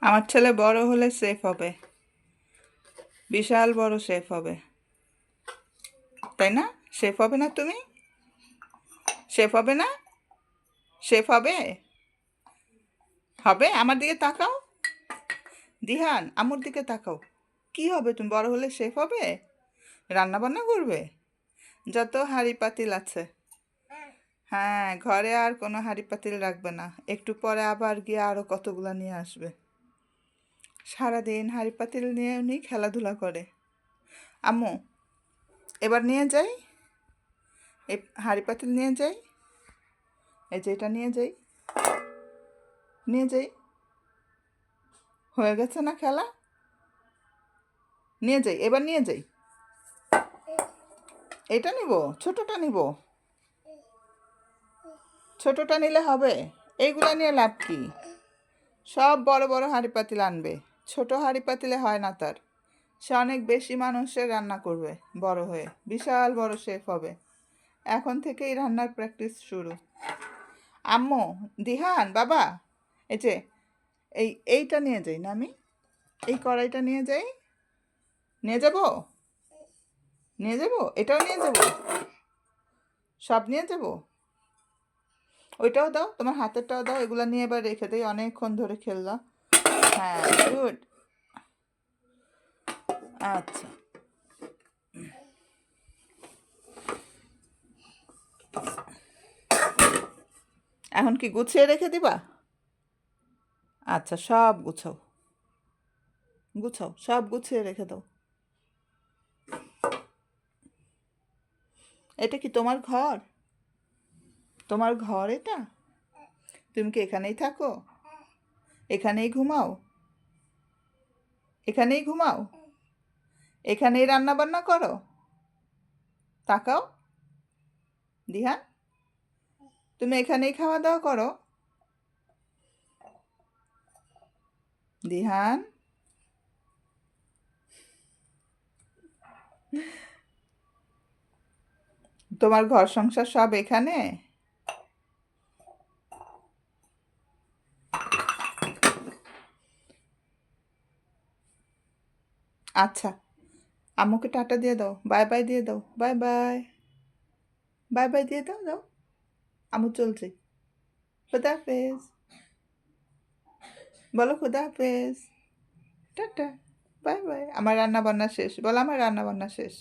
আমার ছেলে বড় হলে শেফ হবে, বিশাল বড় শেফ হবে, তাই না? শেফ হবে না তুমি? শেফ হবে না? শেফ হবে? হবে? আমার দিকে তাকাও, দিহান আমার দিকে তাকাও। কি হবে তুমি বড় হলে? শেফ হবে? রান্না বান্না করবে? যত হাঁড়ি পাতিল আছে, হ্যাঁ, ঘরে আর কোনো হাঁড়ি পাতিল রাখবে না। একটু পরে আবার গিয়ে আরো কতগুলা নিয়ে আসবে। সারাদিন হাঁড়ি পাতিল নিয়ে উনি খেলাধুলা করে। আম্মু, এবার নিয়ে যাই, এই হাঁড়ি পাতিল নিয়ে যাই, এই যে এটা নিয়ে যাই, নিয়ে যাই। হয়ে গেছে না খেলা? নিয়ে যাই, এবার নিয়ে যাই। এটা নিব? ছোটটা নিব? ছোটটা নিলে হবে? এইগুলা নিয়ে লাভ কি? সব বড় বড় হাঁড়ি পাতিল আনবে, ছোট হাঁড়ি পাতিলে হয় না তার। সে অনেক বেশি মানুষের রান্না করবে, বড় হয়ে বিশাল বড় শেফ হবে। এখন থেকেই রান্নার প্র্যাকটিস শুরু। আম্মু, দিহান, বাবা, এই যে এইটা নিয়ে যাই না আমি? এই কড়াইটা নিয়ে যাই? নিয়ে যাব? নিয়ে যাব? এটাও নিয়ে যাব? সব নিয়ে যাব? ওইটাও দাও, তোমার হাতেরটাও দাও। এগুলো নিয়ে এবার রেখে দিই, অনেকক্ষণ ধরে খেললাম। হ্যাঁ, গুড। আচ্ছা, এখন কি গুছিয়ে রেখে দিবা? আচ্ছা, সব গুছাও, গুছাও, সব গুছিয়ে রেখে দাও। এটা কি তোমার ঘর? তোমার ঘর এটা? তুমি কি এখানেই থাকো? এখানেই ঘুমাও? এখানেই ঘুমাও? এখানেই রান্না বান্না করো? তাকাও, দিহান, তুমি এখানেই খাওয়া দাওয়া করো? দিহান, তোমার ঘর সংসার সব এখানে? আচ্ছা, আম্মুকে টাটা দিয়ে দাও, বাই বাই দিয়ে দাও, বাই বাই, বাই বাই দিয়ে দাও, দাও। আম্মু চলছে। খুদা হাফেজ বলো, খুদা হাফেজ, টাটা, বাই বাই। আমার রান্না বান্না শেষ, বলো আমার রান্না বান্না শেষ।